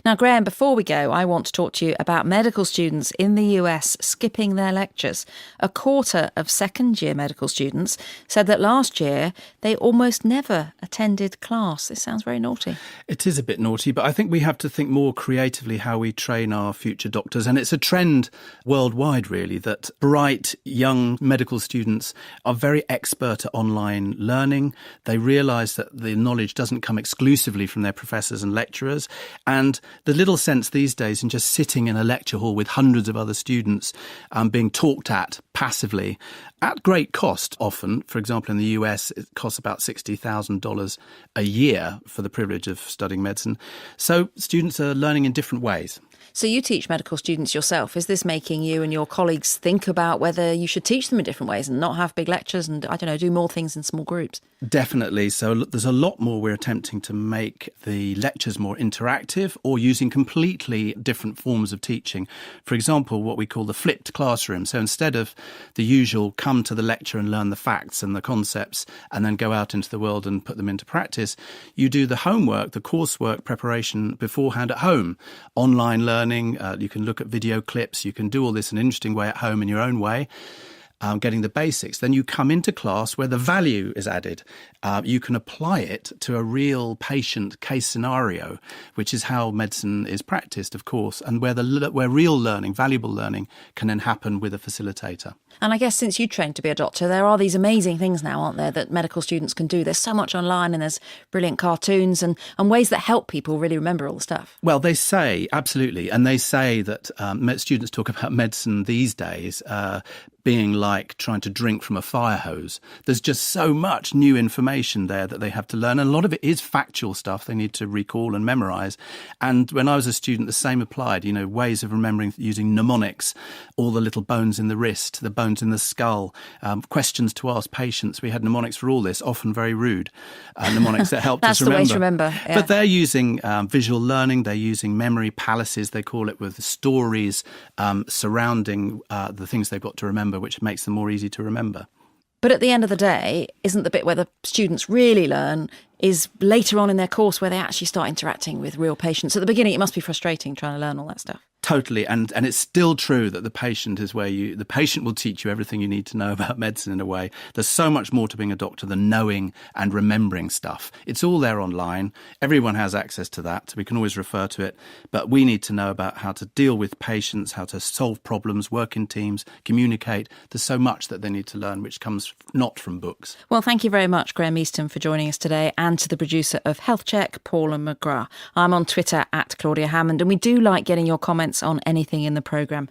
Now, Graham, before we go, I want to talk to you about medical students in the US skipping their lectures. A quarter of second-year medical students said that last year they almost never attended class. This sounds very naughty. It is a bit naughty, but I think we have to think more creatively how we train our future doctors. And it's a trend worldwide, really, that bright young medical students are very expert at online learning. They realise that the knowledge doesn't come exclusively from their professors and lecturers. And the little sense these days in just sitting in a lecture hall with hundreds of other students being talked at passively at great cost often. For example, in the US, it costs about $60,000 a year for the privilege of studying medicine. So students are learning in different ways. So you teach medical students yourself. Is this making you and your colleagues think about whether you should teach them in different ways and not have big lectures and, I don't know, do more things in small groups? Definitely. So there's a lot more we're attempting to make the lectures more interactive or using completely different forms of teaching. For example, what we call the flipped classroom. So instead of the usual come to the lecture and learn the facts and the concepts and then go out into the world and put them into practice, you do the homework, the coursework preparation beforehand at home. Online learning, you can look at video clips, you can do all this in an interesting way at home in your own way. Getting the basics, then you come into class where the value is added. You can apply it to a real patient case scenario, which is how medicine is practiced, of course, and where real learning, valuable learning, can then happen with a facilitator. And I guess since you trained to be a doctor, there are these amazing things now, aren't there, that medical students can do? There's so much online and there's brilliant cartoons and ways that help people really remember all the stuff. Well, they say, absolutely, and they say that students talk about medicine these days being like trying to drink from a fire hose. There's just so much new information there that they have to learn. And a lot of it is factual stuff they need to recall and memorise. And when I was a student, the same applied, ways of remembering using mnemonics, all the little bones in the wrist, the bones in the skull, questions to ask patients. We had mnemonics for all this, often very rude mnemonics that helped us remember. That's the way to remember. Yeah. But they're using visual learning, they're using memory palaces, they call it, with stories surrounding the things they've got to remember, which makes them more easy to remember. But at the end of the day, isn't the bit where the students really learn is later on in their course where they actually start interacting with real patients? At the beginning, it must be frustrating trying to learn all that stuff. Totally. And it's still true that the patient is where the patient will teach you everything you need to know about medicine in a way. There's so much more to being a doctor than knowing and remembering stuff. It's all there online. Everyone has access to that. We can always refer to it. But we need to know about how to deal with patients, how to solve problems, work in teams, communicate. There's so much that they need to learn, which comes not from books. Well, thank you very much, Graham Easton, for joining us today, and to the producer of Healthcheck, Paula McGrath. I'm on Twitter @Claudia Hammond, and we do like getting your comments on anything in the programme.